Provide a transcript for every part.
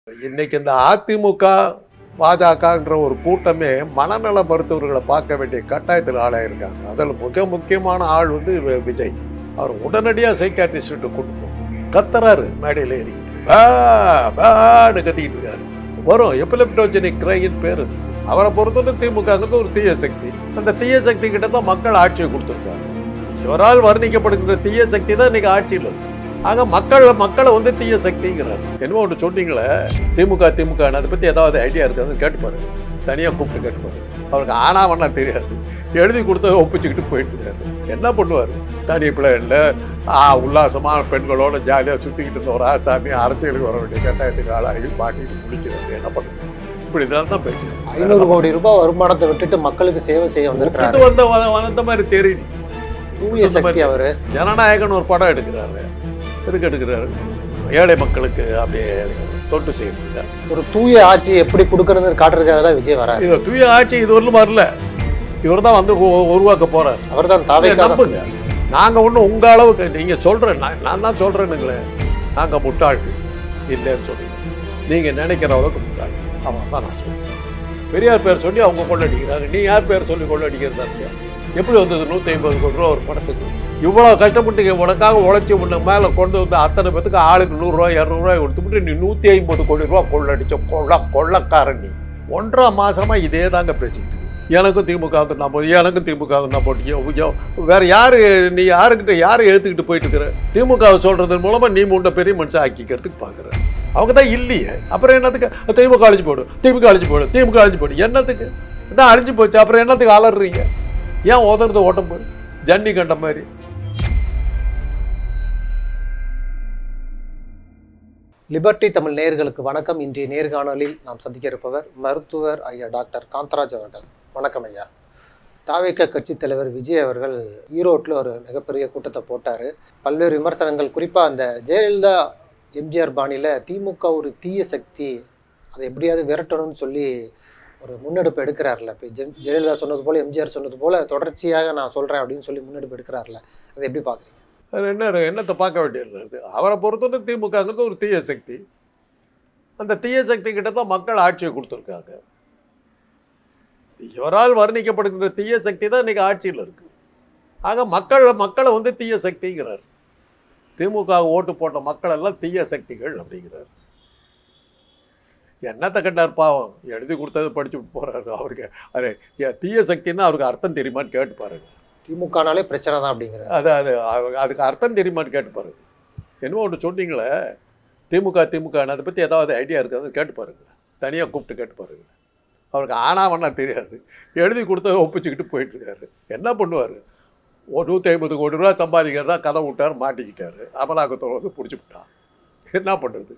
இன்னைக்கு இந்த அதிமுக பாஜகன்ற ஒரு கூட்டமே மனநல மருத்துவர்களை பார்க்க வேண்டிய கட்டாயத்தில் ஆளாயிருக்காங்க. அதில் மிக முக்கியமான ஆள் வந்து விஜய். அவர் உடனடியாக சைக்காட்ரிஸ்ட்டு கூட்டு போகும். கத்துறாரு மேடையில் ஏறி பேடு கத்திக்கிட்டு இருக்காரு. வரும் எபிலெப்டோஜெனிக் கிரையின் பேர். அவரை பொறுத்தவரை திமுகங்கிறது ஒரு தீய சக்தி. அந்த தீய சக்தி கிட்ட தான் மக்கள் ஆட்சியை கொடுத்துருக்காங்க. இவரால் வர்ணிக்கப்படுகின்ற தீய சக்தி தான் இன்னைக்கு ஆட்சியில் இருக்கு. ஆக மக்களை வந்து தீய சக்திங்கிறார். என்னமோ ஒன்று சொன்னீங்களே திமுக அதை பற்றி ஏதாவது ஐடியா இருக்காதுன்னு கேட்டுப்பாரு. தனியாக கூப்பிட்டு கேட்டுப்பாரு. அவருக்கு ஆனாவன்னா தெரியாது. எழுதி கொடுத்த ஒப்பிச்சுக்கிட்டு போயிட்டு இருக்காரு. என்ன பண்ணுவார்? தனி பிள்ளைல உல்லாசமான பெண்களோட ஜாலியாக சுற்றிக்கிட்டு இருந்த ஒரு ஆசாமி அரசியலுக்கு வர வேண்டிய கட்டாயத்துக்கு ஆளாகி மாட்டிட்டு முடிக்கிறாரு. என்ன பண்ணுறது? இப்படி தான் பேசுகிறேன். 500 கோடி ரூபாய் வருமானத்தை விட்டுட்டு மக்களுக்கு சேவை செய்ய வந்திருக்காரு. வந்த மாதிரி தெரியுது. தூய சக்தி. அவர் ஜனநாயகன் ஒரு படம் எடுக்கிறாரு. எடுக்கிறாரு ஏழை மக்களுக்கு அப்படியே தொட்டு செய்யறது. ஒரு தூய ஆட்சி எப்படி கொடுக்கறதுன்னு காட்டுறதுக்காக தான் விஜய் வராரு. இது தூய ஆட்சி இது வரலும் வரல. இவர் தான் வந்து உருவாக்க போறாரு. அவர் தான் தாவே நம்புங்க. நாங்க ஒண்ணு உங்க அளவுக்கு நீங்க சொல்றேன், நான் தான் சொல்றேனுங்களே, நாங்க முட்டாள்கள் இல்லைன்னு சொல்றீங்க. நீங்க நினைக்கிற அளவுக்கு முட்டாள் அவன் தான் நான் சொல்றேன். பெரியார் பேர் சொல்லி அவங்க கொள்ளடிக்கிறாங்க. நீ யார் பேர் சொல்லி கொள்ளடிக்கிறதா இல்லையா? எப்படி வந்தது 150 கோடி ரூபா ஒரு படத்துக்கு? இவ்வளோ கஷ்டப்பட்டு உனக்காக உழைச்சி உன்னை மேலே கொண்டு வந்து அத்தனை பேத்துக்கு ஆளுக்கு 100 ரூபா 200 ரூபாய் கொடுத்துட்டு நீ 150 கோடி ரூபா கொள்ளடிச்ச கொள்ளக்காரன் நீ. 1.5 மாசமா இதே தாங்க பேசிக்கிட்டு. எனக்கும் திமுகவுக்கும் தான் போட்டு, எனக்கும் திமுகவுக்கும் தான் போட்டு. வேற யாரு நீ யாரை ஏற்றுக்கிட்டு போயிட்டு இருக்கிற? திமுகவை சொல்றது மூலமா நீ முன்ன பெரிய மனுஷன் ஆக்கிக்கிறதுக்கு பார்க்குற. அவங்க தான் இல்லையே. அப்புறம் என்னத்துக்கு திமுக அழிஞ்சு போடும், திமுக அழிஞ்சு போடும். என்னத்துக்கு தான் அழிஞ்சு போச்சு? அப்புறம் என்னத்துக்கு அலறீங்க? ஏன் உதறது ஓட்டம் போய் ஜன்னி கண்ட மாதிரி? லிபர்டி தமிழ் நேயர்களுக்கு வணக்கம். இன்றைய நேர்காணலில் நாம் சந்திக்க இருப்பவர் மருத்துவர் ஐயா டாக்டர் காந்தராஜ் அவர்கள். வணக்கம் ஐயா. தாவேக கட்சித் தலைவர் விஜய் அவர்கள் ஈரோட்டில் ஒரு மிகப்பெரிய கூட்டத்தை போட்டார். பல்வேறு விமர்சனங்கள், குறிப்பாக அந்த ஜெயலலிதா எம்ஜிஆர் பாணியில் திமுக ஒரு தீய சக்தி, அதை எப்படியாவது விரட்டணும்னு சொல்லி ஒரு முன்னெடுப்பு எடுக்கிறார்ல. இப்போ ஜெயலலிதா சொன்னது போல், எம்ஜிஆர் சொன்னது போல் தொடர்ச்சியாக நான் சொல்கிறேன் அப்படின்னு சொல்லி முன்னெடுப்பு எடுக்கிறார்ல, அதை எப்படி பார்க்குறீங்க? என்னத்தை பார்க்க வேண்டியது? அவரை பொறுத்தவரை திமுகங்கிறது ஒரு தீய சக்தி. அந்த தீய சக்தி கிட்ட தான் மக்கள் ஆட்சியை கொடுத்துருக்காங்க. இவரால் வர்ணிக்கப்படுகின்ற தீய சக்தி தான் இன்னைக்கு ஆட்சியில் இருக்கு. ஆக மக்களை வந்து தீய சக்திங்கிறார். திமுக ஓட்டு போட்ட மக்கள் எல்லாம் தீய சக்திகள் அப்படிங்கிறார். என்னத்தை கண்டார் பாவம்? எழுதி கொடுத்தது படிச்சு போறாரு. அவருக்கு அது தீய சக்தின்னா அவருக்கு அர்த்தம் தெரியுமான்னு கேட்டு பாருங்க. திமுகனாலே பிரச்சனை தான் அப்படிங்கிறார். அதுக்கு அர்த்தம் தெரியுமான்னு கேட்டு பாருங்க. என்னமோ ஒன்று சொன்னீங்களே திமுக அதை பற்றி ஏதாவது ஐடியா இருக்காதுன்னு கேட்டு பாருங்க. தனியாக கூப்பிட்டு கேட்டு பாருங்க. அவருக்கு ஆனாவன்னா தெரியாது. எழுதி கொடுத்ததை ஒப்பிச்சுக்கிட்டு போயிட்டு இருக்காரு. என்ன பண்ணுவார்? 150 கோடி ரூபா சம்பாதிக்கிறதா கதை விட்டார், மாட்டிக்கிட்டாரு. அமலாக்கத்தோடு வந்து பிடிச்சி விட்டான். என்ன பண்ணுறது?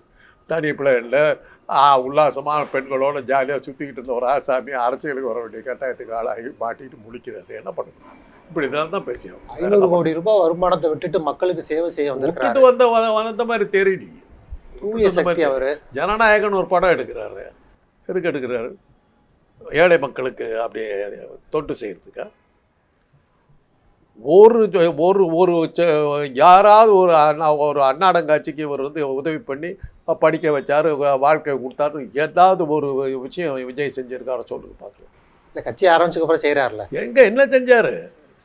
தனி பிள்ளைல உல்லாசமான பெண்களோட ஜாலியாக சுற்றிக்கிட்டு இருந்த ஒரு ஆசாமி அரசியலுக்கு வர வேண்டிய கட்டாயத்துக்கு ஆளாகி மாட்டிக்கிட்டு முடிக்கிறாரு. என்ன பண்ணுறது? இப்படி தான் பேசியோம். 500 கோடி ரூபாய் வருமானத்தை விட்டுட்டு மக்களுக்கு சேவை செய்ய வந்திருக்காரு. வந்த மாதிரி தெரியல. தூய சக்தி. அவர் ஜனநாயகன் ஒரு படம் எடுக்கிறாரு. எடுக்கிறாரு ஏழை மக்களுக்கு அப்படியே தொட்டு செய்யறதுக்கா? ஒரு யாராவது ஒரு அன்னாடங்காட்சிக்கு இவர் வந்து உதவி பண்ணி படிக்க வச்சாரு, வாழ்க்கை கொடுத்தாரு, ஏதாவது ஒரு விஷயம் விஜய் செஞ்சிருக்காரு சொல்லுங்க பார்க்கலாம். இல்லை, கட்சி ஆரம்பிச்சுக்கு அப்புறம் செய்கிறாருல. என்ன செஞ்சாரு?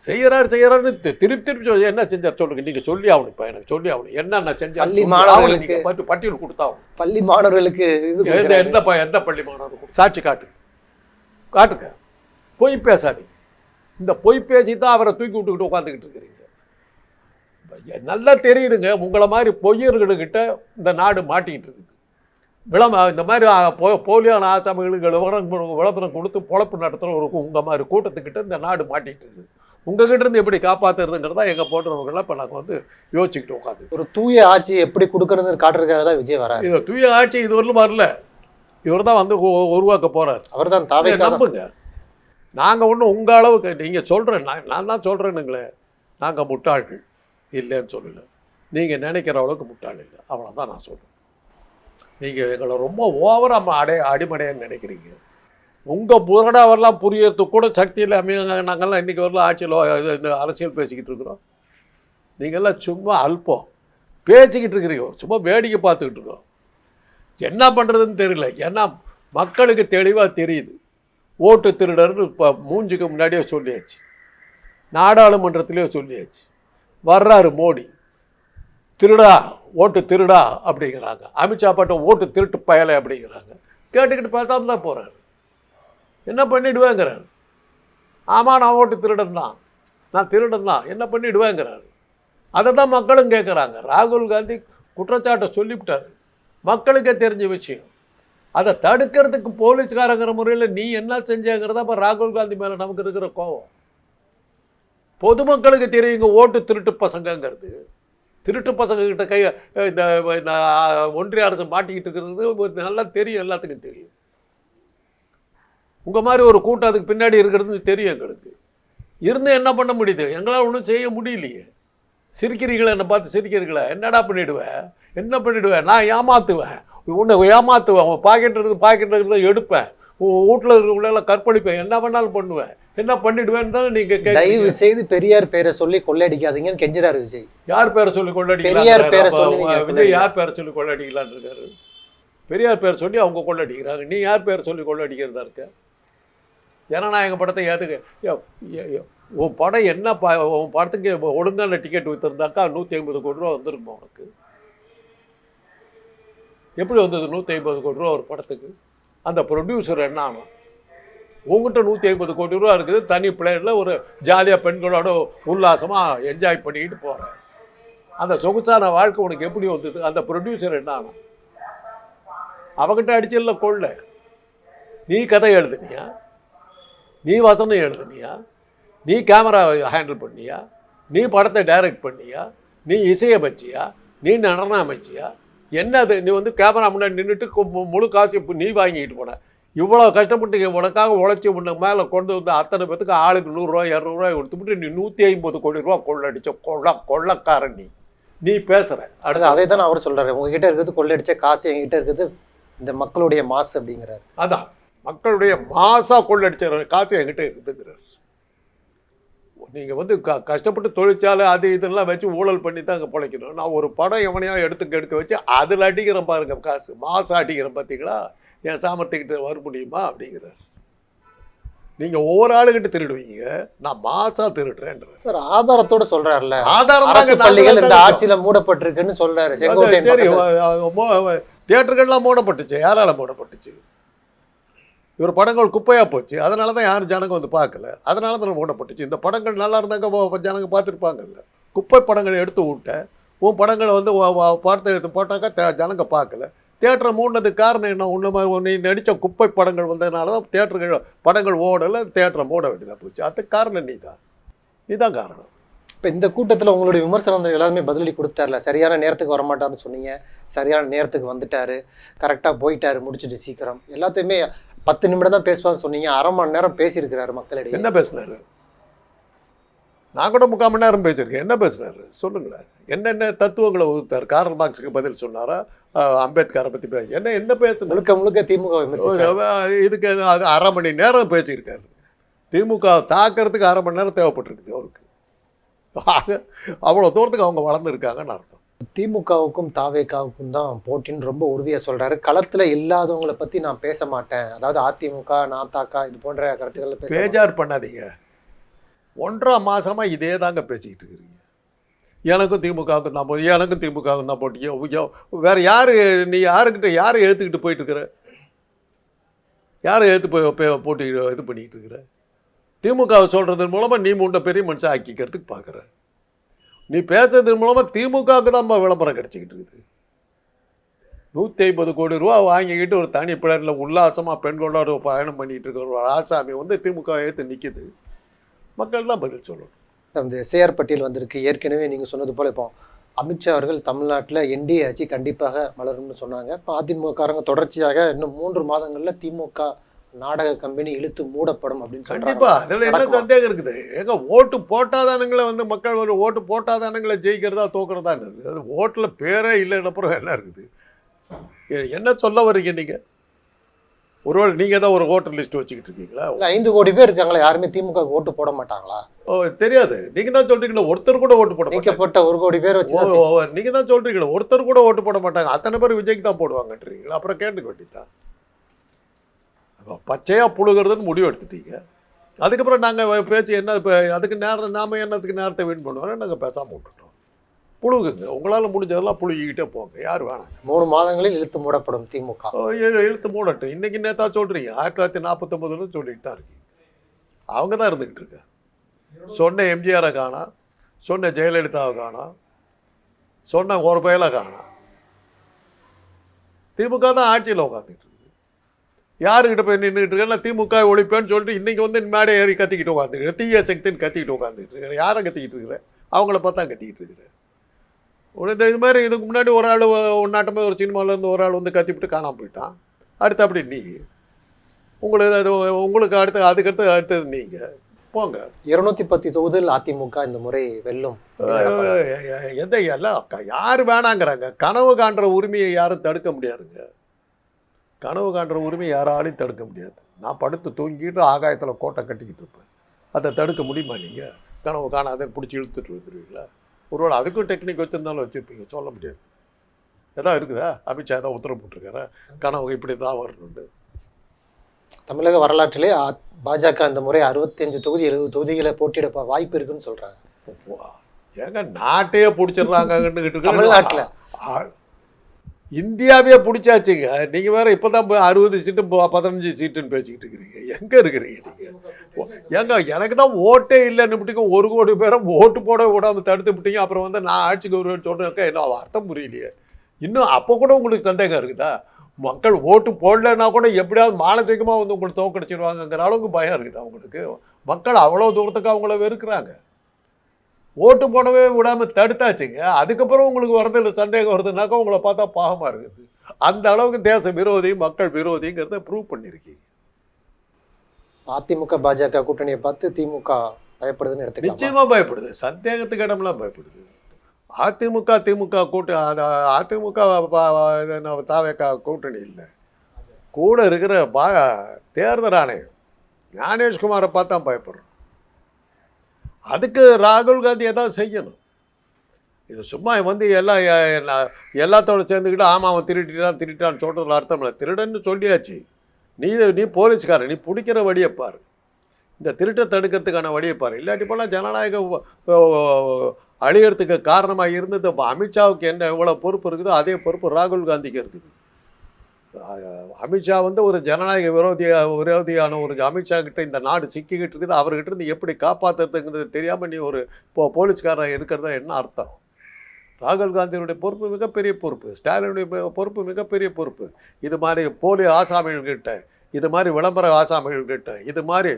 செய்யறாருன்னு திருப்பி என்ன செஞ்சார் சொல்லுங்க. நீங்க சொல்லி ஆகணும். இப்போ எனக்கு சொல்லி ஆகணும் என்னென்ன செஞ்சாரு. பள்ளி மாணவர்களுக்கு பட்டியல் கொடுத்தாகும். பள்ளி மாணவர்களுக்கு எந்த பள்ளி மாணவர்களுக்கு சாட்சி காட்டுங்க. பொய் பேசாதீங்க. இந்த பொய் பேசி தான் அவரை தூக்கி விட்டுக்கிட்டு உட்காந்துக்கிட்டு இருக்கிறீங்க. நல்லா தெரியுதுங்க, உங்களை மாதிரி பொய்யர்கள்கிட்ட இந்த நாடு மாட்டிக்கிட்டு இருக்குது. இந்த மாதிரி போலியான ஆசாமிகளுக்கு விளம்பரம் கொடுத்து பொழப்பு நடத்துகிற ஒரு உங்கள் மாதிரி கூட்டத்துக்கிட்ட இந்த நாடு மாட்டிகிட்டு இருக்குது. உங்ககிட்ட இருந்து எப்படி காப்பாற்றுறதுங்கிறதா எங்கள் போன்றவங்களாம் இப்போ நாங்கள் வந்து யோசிச்சுக்கிட்டு உட்காந்து. ஒரு தூய ஆட்சி எப்படி கொடுக்கறதுன்னு காட்டுறதுக்காக தான் விஜய் வராரு. இது தூய ஆட்சி இது வரலும் வரல. இவர் தான் வந்து உருவாக்க போகிறார். அவர் தான் தாவே. நம்புங்க. நாங்கள் ஒன்றும் உங்கள் அளவுக்கு நீங்கள் சொல்கிறேன், நான் தான் சொல்கிறேனுங்களே, நாங்கள் முட்டாள்கள் இல்லைன்னு சொல்லலை. நீங்கள் நினைக்கிற அளவுக்கு முட்டாள் இல்லை, அவ்வளோதான் நான் சொல்கிறேன். நீங்கள் எங்களை ரொம்ப ஓவராக அடிமடையான்னு நினைக்கிறீங்க. உங்கள் புரடாவெல்லாம் புரியறதுக்கு கூட சக்தி இல்லாமல் நாங்கள்லாம் இன்றைக்கி வரலாம் ஆட்சியில் இந்த அரசியல் பேசிக்கிட்டு இருக்கிறோம். நீங்கள்லாம் சும்மா அல்பம் பேசிக்கிட்டு இருக்கிறீங்க, சும்மா வேடிக்கை பார்த்துக்கிட்டு இருக்கோம். என்ன பண்ணுறதுன்னு தெரியல. ஏன்னா மக்களுக்கு தெளிவாக தெரியுது. ஓட்டு திருடர்னு இப்போ மூஞ்சுக்கு முன்னாடியே சொல்லியாச்சு, நாடாளுமன்றத்திலேயே சொல்லியாச்சு. வர்றாரு மோடி, திருடா ஓட்டு திருடா அப்படிங்கிறாங்க. அமித்ஷா பாட்ட ஓட்டு திருட்டு பயலை அப்படிங்கிறாங்க. கேட்டுக்கிட்டு பேசாமல் தான் போகிறாரு. என்ன பண்ணிடுவேங்கிறாரு. ஆமாம், நான் ஓட்டு திருடன் தான், நான் திருடன் தான், என்ன பண்ணிடுவேங்கிறாரு. அதை தான் மக்களும் கேட்குறாங்க. ராகுல் காந்தி குற்றச்சாட்டை சொல்லிவிட்டார், மக்களுக்கே தெரிஞ்ச விஷயம். அதை தடுக்கிறதுக்கு போலீஸ்காரங்கிற முறையில் நீ என்ன செஞ்சங்கிறத இப்போ ராகுல் காந்தி மேலே நமக்கு இருக்கிற கோபம். பொதுமக்களுக்கு தெரியுங்க ஓட்டு திருட்டு பசங்கங்கிறது. திருட்டு பசங்கக்கிட்ட இந்த ஒன்றிய அரசு மாட்டிக்கிட்டு இருக்கிறது நல்லா தெரியும், எல்லாத்துக்கும் தெரியும். உங்கள் மாதிரி ஒரு கூட்டம் அதுக்கு பின்னாடி இருக்கிறது தெரியும் எங்களுக்கு. இருந்து என்ன பண்ண முடியுது? எங்களால் ஒன்றும் செய்ய முடியலையே. சிரிக்கிறீங்களே, என்னை பார்த்து சிரிக்கிறீங்களே, என்னடா பண்ணிவிடுவேன், என்ன பண்ணிவிடுவேன், நான் ஏமாற்றுவேன், உன்னை ஏமாற்றுவேன், உன் பாக்கெட் இருக்கிறத எடுப்பேன், உன் வீட்டில் இருக்கிறவங்களெல்லாம் கற்பழிப்பேன், என்ன பண்ணாலும் பண்ணுவேன், என்ன பண்ணிடுவேன்னு தானே நீங்கள் தயவு செய்து பெரியார் பேரை சொல்லி கொள்ளையடிக்காதீங்கன்னு கெஞ்சிறாரு விஜய். யார் பேரை சொல்லி கொள்ளடிக்கலாம்? பெரியார் பேரை சொல்லி விஜய் யார் பேரை சொல்லி கொள்ளடிக்கலான்னு இருக்காரு? பெரியார் பேரை சொல்லி அவங்க கொள்ளடிக்கிறாங்க. நீ யார் பேரை சொல்லி கொள்ளடிக்கிறதா இருக்க? ஜனநாயக படத்தை ஏற்றுக்க. உன் படம் என்ன உன் படத்துக்கு ஒழுங்கான டிக்கெட் விற்றுருந்தாக்கா 150 கோடி ரூபா வந்துருக்குமா உனக்கு? எப்படி வந்தது 150 கோடி ரூபா ஒரு படத்துக்கு? அந்த ப்ரொடியூசர் என்ன ஆகும்? உங்கள்கிட்ட 150 கோடி ரூபா இருக்குது, தனி பிளேனில் ஒரு ஜாலியாக பெண்களோட உல்லாசமாக என்ஜாய் பண்ணிக்கிட்டு போகிறேன். அந்த சொகுசான வாழ்க்கை உனக்கு எப்படி வந்தது? அந்த ப்ரொடியூசர் என்ன ஆகும்? அவகிட்ட அடிச்சல கொள்ள. நீ கதை எழுதுனியா? நீ வசனம் எழுதுனியா? நீ கேமரா ஹேண்டில் பண்ணியா? நீ படத்தை டைரக்ட் பண்ணியா? நீ இசையமைச்சியா? நீ நடனம் அமைச்சியா? என்னது? நீ வந்து கேமரா முன்னாடி நின்றுட்டு முழு காசு நீ வாங்கிக்கிட்டு போன. இவ்வளோ கஷ்டப்பட்டு உனக்காக உழைச்சி உன்னை மேலே கொண்டு வந்து அத்தனை பேத்துக்கு ஆளுக்கு 100 ரூபா 200 ரூபாய் கொடுத்துட்டு நீ 150 கோடி ரூபா கொள்ளடிச்ச கொள்ளக்காரன் நீ பேசுகிற. அடுத்து அதை தான் அவர் சொல்கிறாரு, உங்ககிட்ட இருக்கிறது கொள்ளடிச்ச காசு, எங்ககிட்ட இருக்குது இந்த மக்களுடைய மாசு அப்படிங்கிறாரு. அதான் மக்களுடைய மாசாக கொள்ளடிச்ச காசு என்கிட்ட இருக்குதுங்கிறார். நீங்கள் வந்து கஷ்டப்பட்டு தொழிற்சாலை அது இதெல்லாம் வச்சு ஊழல் பண்ணி தான் அங்கே பிழைக்கணும். நான் ஒரு படம் எவனையாக எடுக்க வச்சு அதில் அடிக்கிறேன் பாருங்க காசு, மாதம் அடிக்கிறேன் பார்த்தீங்களா, என் சாமர்த்திக்கிட்ட வர முடியுமா அப்படிங்கிறார். நீங்கள் ஒவ்வொரு ஆளுகிட்ட திருடுவீங்க, நான் மாசா திருடுறேன்றார். சார் ஆதாரத்தோட சொல்கிறாருல்ல, ஆதாரம் பள்ளிகள் இந்த ஆட்சியில் மூடப்பட்டிருக்குன்னு சொல்கிறாரு. சரி, தியேட்டர்கள்லாம் மூடப்பட்டுச்சு. யாரால் மூடப்பட்டுச்சு? இவர் படங்கள் குப்பையாக போச்சு, அதனால தான் யாரும் ஜனங்க வந்து பார்க்கல, அதனால தான் மூடப்பட்டுச்சு. இந்த படங்கள் நல்லா இருந்தாங்க ஜனங்க பார்த்துருப்பாங்கல்ல. குப்பை படங்களை எடுத்து விட்டேன், உன் படங்களை வந்து பார்த்து எடுத்து போட்டாக்கா ஜனங்க பார்க்கல. தியேட்டரை மூடினதுக்கு காரணம் என்ன? நீ நடித்த குப்பை படங்கள் வந்ததுனால தான் தியேட்டர்கள் படங்கள் ஓடலை, தியேட்டரை மூட வேண்டியதாக போச்சு. அதுக்கு காரணம் நீ தான் காரணம். இப்போ இந்த கூட்டத்தில் உங்களுடைய விமர்சனம் எல்லாருமே பதிலடி கொடுத்தார்ல, சரியான நேரத்துக்கு வரமாட்டார்னு சொன்னீங்க, சரியான நேரத்துக்கு வந்துட்டார், கரெக்டாக போயிட்டார், முடிச்சுட்டு சீக்கிரம். எல்லாத்தையுமே 10 நிமிடம் தான் பேசுவான்னு சொன்னீங்க, அரை மணி நேரம் பேசியிருக்கிறாரு மக்களிடையே. என்ன பேசினாரு? நான் கூட 3/4 மணி நேரம் பேசியிருக்கேன். என்ன பேசுனாரு சொல்லுங்களேன். என்னென்ன தத்துவங்களை வகுத்தார்? கார்ல் மார்க்ஸுக்கு பதில் சொன்னாரா? அம்பேத்கரை பற்றி என்ன பேசணும்? முழுக்க திமுக இதுக்கு அது அரை மணி நேரம் பேசியிருக்காரு. திமுக தாக்கிறதுக்கு அரை மணி நேரம் தேவைப்பட்டிருக்குது அவருக்கு. அவ்வளோ தூரத்துக்கு அவங்க வளர்ந்துருக்காங்கன்னு அர்த்தம். திமுகவுக்கும் தாவேகாவுக்கும் தான் போட்டின்னு ரொம்ப உறுதியாக சொல்கிறாரு. களத்தில் இல்லாதவங்களை பற்றி நான் பேச மாட்டேன், அதாவது அதிமுக நாத்தாக்கா இது போன்ற கருத்துக்களை பேஜார் பண்ணாதீங்க. 1.5 மாதமாக இதே தாங்க பேசிக்கிட்டு இருக்கிறீங்க. எனக்கும் திமுகவுக்கும் தான் போட்டி, எனக்கும் திமுகவுக்கும் தான் போட்டி. வேறு யார்? நீ யாரை ஏற்றுக்கிட்டு போயிட்டுருக்குற? யாரை ஏற்று போட்டி இது பண்ணிக்கிட்டு இருக்கிற? திமுகவை சொல்கிறதன் மூலமாக நீ முன்ன பெரிய மனுஷன் ஆக்கிக்கிறதுக்கு பார்க்குற. நீ பேசுறதன் மூலமாக திமுகவுக்கு தான் விளம்பரம் கிடச்சிக்கிட்டு இருக்குது. 150 கோடி ரூபா வாங்கிக்கிட்டு ஒரு தனி பிளேனில் உல்லாசமாக பெண்களோட பயணம் பண்ணிகிட்டு இருக்கிற ஒரு ஆசாமி வந்து திமுக ஏற்று நிற்கிது. மக்கள் தான் பதில் சொல்லணும். இந்த எஸ்ஐஆர் பட்டியல் வந்திருக்கு. ஏற்கனவே நீங்கள் சொன்னது போல் இப்போ அமித்ஷா அவர்கள் தமிழ்நாட்டில் என்டிஏ ஆட்சி கண்டிப்பாக மலரும்னு சொன்னாங்க. இப்போ அதிமுககாரங்க தொடர்ச்சியாக இன்னும் 3 மாதங்களில் திமுக நாடக கம்பெனி இழுத்து மூடப்படும் அப்படின்னு சொல்றாங்க. கண்டிப்பா அதில் என்ன சந்தேகம் இருக்குது? ஏங்க ஓட்டு போட்டாதானங்களை வந்து மக்கள் ஒரு ஓட்டு போட்டாதானங்களை ஜெயிக்கிறதா தோக்குறதா இருக்குது. அது ஓட்டில் பேரே இல்லைன்னு அப்புறம் என்ன இருக்குது? என்ன சொல்ல வர்றீங்க நீங்கள்? ஒருவேளை நீங்கள் தான் ஒரு ஓட்டர் லிஸ்ட் வச்சுக்கிட்டு இருக்கீங்களா? இல்லை 5 கோடி பேர் இருக்காங்களா, யாருமே திமுக ஓட்டு போட மாட்டாங்களா? தெரியாது. நீங்கள் தான் சொல்கிறீங்களா ஒருத்தர் கூட ஓட்டு போட மாட்டாங்க. நீக்கப்பட்ட 1 கோடி பேர் வச்சு நீங்கள் தான் சொல்கிறீங்களா ஒருத்தர் கூட ஓட்டு போட மாட்டாங்க, அத்தனை பேர் விஜய்க்கு தான் போடுவாங்கன்றீங்களா? அப்புறம் கேட்டுக்க வேண்டியதான். பச்சையாக புழுகிறதுன்னு முடிவு எடுத்துட்டீங்க. அதுக்கப்புறம் நாங்கள் பேச்சு என்ன இப்போ அதுக்கு நேரம் நாம் என்னத்துக்கு நேரத்தை வீண் பண்ணுவோம், நாங்கள் பேசாமல் விட்டுட்டோம். புழுகுங்க, உங்களால் முடிஞ்சதெல்லாம் புழுகிக்கிட்டே போங்க, யார் வேணாம். 3 மாதங்களில் இழுத்து மூடப்படும் திமுக. இழுத்து மூடட்டும். இன்னைக்கு நேத்தா சொல்கிறீங்க, 1949 சொல்லிட்டு தான் இருக்கீங்க. அவங்க தான் இருந்துக்கிட்டு இருக்க. சொன்ன எம்ஜிஆரை காணா, சொன்ன ஜெயலலிதாவை காணா, சொன்ன ஒரு பயலை காணா. திமுக தான் ஆட்சியில் உட்காந்துட்டு இருக்கு. யாருக்கிட்ட போய் நின்றுட்டு இருக்கேன் திமுக ஒழிப்பேன்னு சொல்லிட்டு இன்னைக்கு வந்து மேடை ஏறி கத்திக்கிட்டு உட்காந்துருக்கிறேன், தீய சக்தின்னு கத்திக்கிட்டு உட்காந்துட்டு இருக்கிறேன். யாரை கத்திக்கிட்டு இருக்கிறேன்? அவங்கள பார்த்தா கத்திக்கிட்டு இருக்கிறேன். இது மாதிரி இதுக்கு முன்னாடி ஒரு ஆள் நாட்டமே ஒரு சினிமாவிலேருந்து ஒரு ஆள் வந்து கத்திவிட்டு காணாமல் போயிட்டான். அடுத்து அப்படி நீ உங்களுக்கு அதுக்கடுத்து அடுத்தது நீங்கள் போங்க. 210 தொகுதியில் அதிமுக இந்த முறை வெல்லும். எல்லாம் யார் வேணாங்கிறாங்க. கனவு காண்ற உரிமையை யாரும் தடுக்க முடியாதுங்க. கனவு காண்ற உரிமையை யாராலையும் தடுக்க முடியாது. நான் படுத்து தூங்கிட்டு ஆகாயத்தில் கோட்டை கட்டிக்கிட்டு இருப்பேன். அதை தடுக்க முடியுமா? நீங்கள் கனவு காணாதே பிடிச்சி இழுத்துட்டு வந்துடுவீங்களா? ஒருவேளை அதுக்கும் டெக்னிக் வச்சுருந்தாலும் வச்சுருப்பீங்க, சொல்ல முடியாது. எதாவது இருக்குதா? அமித்ஷா தான் உத்தரவு போட்டிருக்காரு கனவு இப்படி தான் வரணுண்டு. தமிழக வரலாற்றிலே பாஜக இந்த முறை 65 தொகுதி 70 தொகுதிகளை போட்டியிட வாய்ப்பு இருக்குன்னு சொல்றாங்க. ஏங்க நாட்டையே பிடிச்சிடுறாங்கன்னு தமிழ்நாட்டில் இந்தியாவே பிடிச்சாச்சுங்க. நீங்கள் வேற இப்போ தான் 60 சீட்டு 15 சீட்டுன்னு பேசிக்கிட்டு இருக்கிறீங்க. எங்கே இருக்கிறீங்க நீங்கள்? ஏங்க எனக்கு தான் ஓட்டே இல்லைன்னு விட்டீங்க, 1 கோடி பேரை ஓட்டு போட விடாமல் தடுத்து விட்டீங்க. அப்புறம் வந்து நான் ஆட்சிக்கு வருவேன்னு சொல்கிறேன். என்ன அர்த்தம் புரியலையே. இன்னும் அப்போ கூட உங்களுக்கு சந்தேகம் இருக்குதா? மக்கள் ஓட்டு போடலைன்னா கூட எப்படியாவது மானசீகமாக வந்து உங்களுக்கு தோக்கடிச்சிருவாங்கங்கிற அளவுக்கு பயம் இருக்குதா உங்களுக்கு? மக்கள் அவ்வளோ தூரத்துக்கு அவங்கள வெறுக்கிறாங்க. ஓட்டு போடவே விடாமல் தடுத்தாச்சுங்க. அதுக்கப்புறம் உங்களுக்கு வரதில்லை சந்தேகம் வருதுனாக்கா உங்களை பார்த்தா பாகமாக இருக்குது. அந்த அளவுக்கு தேச விரோதி மக்கள் விரோதிங்கிறத ப்ரூவ் பண்ணியிருக்கீங்க. அதிமுக பாஜக கூட்டணியை பார்த்து திமுக பயப்படுதுன்னு எடுத்துக்கலாம். நிச்சயமா பயப்படுது, சந்தேகத்துக்கு இடம்லாம் பயப்படுது. திமுக கூட்டணி, அதிமுக தாவேக்கா கூட்டணி இல்லை, கூட இருக்கிற தேர்தல் ஆணையம் ஞானேஷ்குமாரை பார்த்து தான் பயப்படுறோம். அதுக்கு ராகுல் காந்தி ஏதாவது செய்யணும். இது சும்மா வந்து எல்லாத்தோட சேர்ந்துக்கிட்டு ஆமாம் அவன் திருட்டான்னு சொல்கிறதுல அர்த்தம் இல்லை. திருடன்னு சொல்லியாச்சு. நீ போலீஸ்காரன், நீ பிடிக்கிற வழியை பாரு, இந்த திருட்டை தடுக்கிறதுக்கான வழியை பாரு. இல்லாட்டி போனால் ஜனநாயகம் அழியறதுக்கு காரணமாக இருந்தது. இப்போ அமித்ஷாவுக்கு என்ன எவ்வளோ பொறுப்பு இருக்குதோ அதே பொறுப்பு ராகுல் காந்திக்கு இருக்குது. அமித்ஷா வந்து ஒரு ஜனநாயக விரோதியான ஒரு அமித்ஷா கிட்ட இந்த நாடு சிக்கிக்கிட்டு இருக்குது. அவர்கிட்ட இருந்து எப்படி காப்பாற்றுறதுங்கிறது தெரியாமல் நீ ஒரு போலீஸ்காரன் இருக்கிறதா என்ன அர்த்தம்? ராகுல் காந்தியினுடைய பொறுப்பு மிகப்பெரிய பொறுப்பு, ஸ்டாலினுடைய பொறுப்பு மிகப்பெரிய பொறுப்பு. இது மாதிரி போலி ஆசாமிகள்கிட்ட, இது மாதிரி விளம்பர ஆசாமிகள்கிட்ட, இது மாதிரி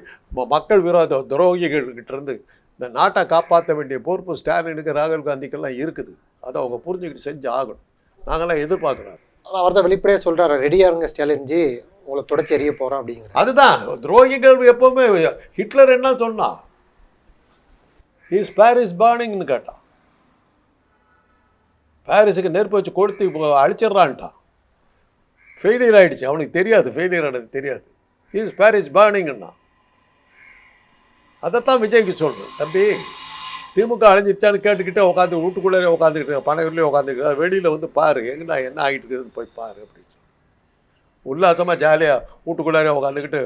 மக்கள் விரோத துரோகிகள்கிட்ட இருந்து இந்த நாட்டை காப்பாற்ற வேண்டிய பொறுப்பு ஸ்டாலினுக்கு ராகுல் காந்திக்கெல்லாம் இருக்குது. அதை அவங்க புரிஞ்சுக்கிட்டு செஞ்சு ஆகணும். நாங்களாம் எதிர்பார்க்குறோம். அவர் தான் வெளிப்படையாக சொல்கிறாரு, ரெடியாக இருங்க ஸ்டாலின்ஜி, உங்களை தொடச்சி எறிய போகிறோம் அப்படிங்கிற. அதுதான் துரோகிகள். எப்போவுமே ஹிட்லர் என்ன சொன்னான்? இஸ் பாரிஸ் பர்னிங்னு கேட்டான். பாரிஸுக்கு நெருப்பு வச்சு கொடுத்து அழிச்சிட்றான்ட்டான். ஃபெயிலியர் ஆகிடுச்சு, அவனுக்கு தெரியாது ஃபெயிலியர் ஆனது தெரியாது. இஸ் பாரிஸ் பர்னிங்னா அதைத்தான் விஜய்க்கு சொல்கிறேன். தம்பி திமுக அழிஞ்சிருச்சான்னு கேட்டுக்கிட்டே உட்காந்து வீட்டுக்குள்ளே உட்காந்துக்கிட்டு பனையூர்லேயே உட்காந்துக்கிட்டு வெளியில் வந்து பாரு எங்கன்னா என்ன ஆகிட்டு இருக்குதுன்னு போய் பாரு அப்படின்னு சொல்லி உல்லாசமாக ஜாலியாக வீட்டுக்குள்ளாரே உட்காந்துக்கிட்டு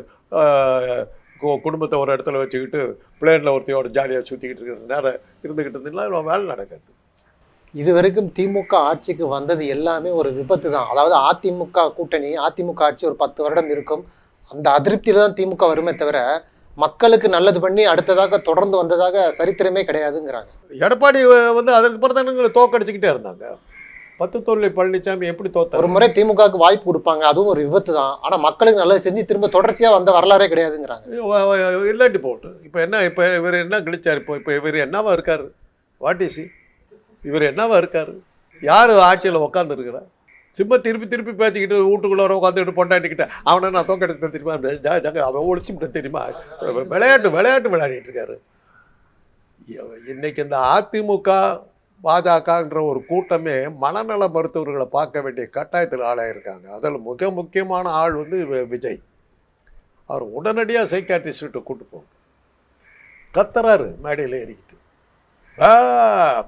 குடும்பத்தை ஒரு இடத்துல வச்சுக்கிட்டு பிளேனில் ஒருத்தையோட ஜாலியாக சுற்றிக்கிட்டு இருக்கிற நேரம் இருந்துக்கிட்டு இருந்தீங்கன்னா வேலை நடக்காது. இது வரைக்கும் திமுக ஆட்சிக்கு வந்தது எல்லாமே ஒரு விபத்து தான். அதாவது அதிமுக கூட்டணி, அதிமுக ஆட்சி ஒரு 10 வருடம் இருக்கும், அந்த அதிருப்தியில் தான் திமுக வருமே தவிர மக்களுக்கு நல்லது பண்ணி அடுத்ததாக தொடர்ந்து வந்ததாக சரித்திரமே கிடையாதுங்கிறாங்க. எடப்பாடி வந்து அதற்கு பிறகு தோக்கடிச்சுக்கிட்டே இருந்தாங்க. 10 தொழிலை பழனிசாமி எப்படி தோத்த? ஒரு முறை திமுகவுக்கு வாய்ப்பு கொடுப்பாங்க, அதுவும் ஒரு விபத்து தான். ஆனால் மக்களுக்கு நல்லது செஞ்சு திரும்ப தொடர்ச்சியாக வந்த வரலாறே கிடையாதுங்கிறாங்க. இல்லாட்டி போட்டு இப்போ என்ன, இப்போ இவர் என்ன கிழிச்சார்? இப்போ இவர் என்னவா இருக்காரு? வாட் இஸ் இவர் என்னவா இருக்காரு? யார் ஆட்சியில் உட்காந்துருக்கிறார்? சும்மா திருப்பி பேசிக்கிட்டு வீட்டுக்குள்ளே உட்காந்துக்கிட்டு பொண்டாட்டிக்கிட்ட அவனை நான் தோக்கெடுத்து தெரியுமா, அவன் ஒழிச்சுட்டு தெரியுமா, விளையாட்டு விளையாடிட்டு இருக்காரு. இன்னைக்கு இந்த அதிமுக பாஜகன்ற ஒரு கூட்டமே மனநல மருத்துவர்களை பார்க்க வேண்டிய கட்டாயத்தில் ஆளாயிருக்காங்க. அதில் மிக முக்கியமான ஆள் வந்து விஜய். அவர் உடனடியாக சைக்காட்ரிஸ்ட்டு கூட்டு போங்க. கத்துறாரு மேடையில் ஏறிக்கிட்டு,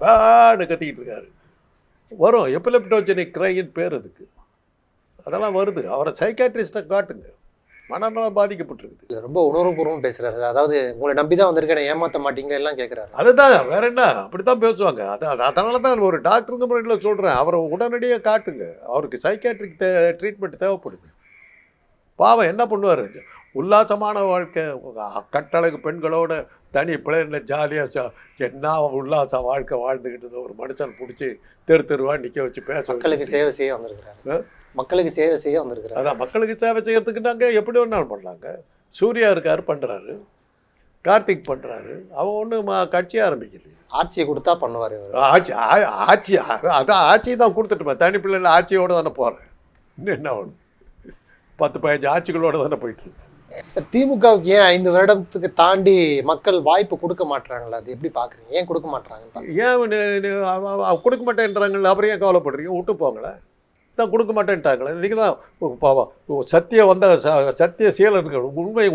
பேன்னு கத்திக்கிட்டு இருக்காரு. வரும் எபிலெப்டோஜெனிக் கிரைன்னு பேர் அதுக்கு. அதெல்லாம் வருது. அவரை சைக்காட்ரிஸ்ட்டை காட்டுங்க. மனநலம் பாதிக்கப்பட்டிருக்குது. இது ரொம்ப உணர்வுபூர்வம் பேசுறாரு. அதாவது உங்களை நம்பி தான் வந்திருக்கேன், ஏமாற்ற மாட்டீங்க எல்லாம் கேட்குறாரு. அதுதான், வேற என்ன, அப்படித்தான் பேசுவாங்க. அதனால தான் ஒரு டாக்டருங்க முறையில் சொல்கிறேன், அவரை உடனடியாக காட்டுங்க. அவருக்கு சைக்காட்ரிக் ட்ரீட்மெண்ட் தேவைப்படுது. பாவம் என்ன பண்ணுவார், உல்லாசமான வாழ்க்கை, கட்டழகு பெண்களோட தனி பிளேனில் ஜாலியாக என்ன உல்லாச வாழ்க்கை வாழ்ந்துக்கிட்டு இருந்த ஒரு மனுஷன் பிடிச்சி தெருவா நிற்க வச்சு பேச, மக்களுக்கு சேவை செய்ய வந்திருக்கிறாரு. மக்களுக்கு சேவை செய்ய வந்திருக்கிறாரு. அதான் மக்களுக்கு சேவை செய்யறதுக்கு நாங்கள் எப்படி வேணாலும் பண்ணலாங்க. சூர்யா இருக்கார், பண்ணுறாரு. கார்த்திக் பண்ணுறாரு. அவன் ஒன்றும் கட்சி ஆரம்பிக்கலையே. ஆட்சியை கொடுத்தா பண்ணுவார் இவர். ஆட்சி அதான் ஆட்சி தான் கொடுத்துட்டுமா. தனி பிள்ளைல ஆட்சியோடு தானே போகிறேன். இன்னும் என்ன ஒன்று 10-15 ஆட்சிகளோடு தானே போயிட்டுருக்கு. திமுகவுக்கு ஏன் 5 வருடத்துக்கு தாண்டி மக்கள் வாய்ப்பு கொடுக்க மாட்டாங்களா? அது எப்படி பார்க்குறீங்க? ஏன் கொடுக்க மாட்டாங்க? ஏன் கொடுக்க மாட்டேன்றாங்களே, அப்புறம் ஏன் கவலைப்படுறீங்க? விட்டு போங்களேன். தான் கொடுக்க மாட்டேன்ட்டாங்களே. இன்றைக்கி தான் சத்திய சீலர்கள்,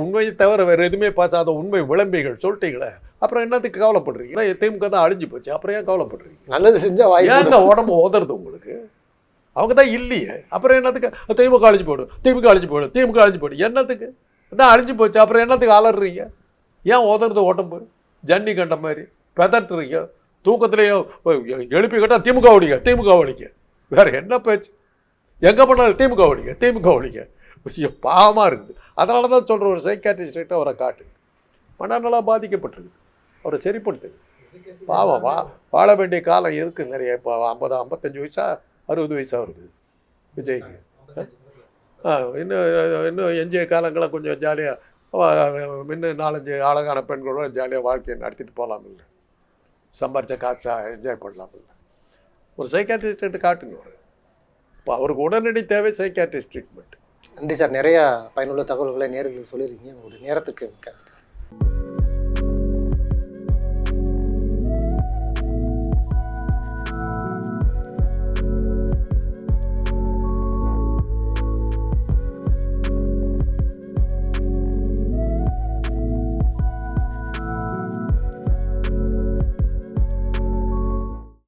உண்மையை தவிர வேறு எதுவுமே பார்த்தாத உண்மை விளம்பிகள் சொல்லிட்டீங்களே, அப்புறம் என்னத்துக்கு கவலைப்படுறீங்க? திமுக தான் அழிஞ்சு போச்சு, அப்புறம் ஏன் கவலைப்படுறீங்க? நல்லது செஞ்சால் ஏங்க உடம்பு உதறது உங்களுக்கு? அவங்க தான் இல்லையே, அப்புறம் என்னத்துக்கு? திமுக அழிஞ்சு போடும், திமுக அழிஞ்சு போடும், திமுக அழிஞ்சு போடும். என்னத்துக்கு? தான் அழிஞ்சு போச்சு, அப்புறம் என்னத்துக்கு அலறீங்க? ஏன் உதறது உடம்பு? ஜன்னி கண்ட மாதிரி பெதட்டுறீங்க. தூக்கத்திலேயே எழுப்பி கேட்டால் திமுக ஒழிங்க, திமுக ஒழிங்க. வேறு என்ன பேச்சு? எங்கே பண்ணாலும் திமுக ஒழிங்க, திமுக ஒழிங்க. ஐயோ, பாவமாக இருக்குது. அதனால தான் சொல்கிற, ஒரு சைக்காட்ரிஸ்ட்டை அவரை காட்டு. மனநலம் பாதிக்கப்பட்டிருக்கு, அவரை சரிப்படுத்துங்க. பாவம், வாழ வேண்டிய காலம் இருக்குது நிறைய. இப்போ 55 வயசா 60 வயசாக இருக்குது விஜய்க்கு. இன்னும் எஞ்சிய காலங்களை கொஞ்சம் ஜாலியாக இன்னும் 4-5 அழகான பெண்களோட ஜாலியாக வாழ்க்கையை நடத்திட்டு போகலாம். இல்லை சம்பாரித்த காசா என்ஜாய் பண்ணலாம். இல்லை ஒரு சைக்காட்ரிஸ்ட்டு காட்டுங்க. இப்போ அவருக்கு உடனடி தேவை சைக்காட்ரிஸ்ட் ட்ரீட்மெண்ட். நன்றி சார். நிறைய பயனுள்ள தகவல்களை நேர்களுக்கு சொல்லியிருக்கீங்க. உங்களுடைய நேரத்துக்கு மிக்க நன்றி சார்.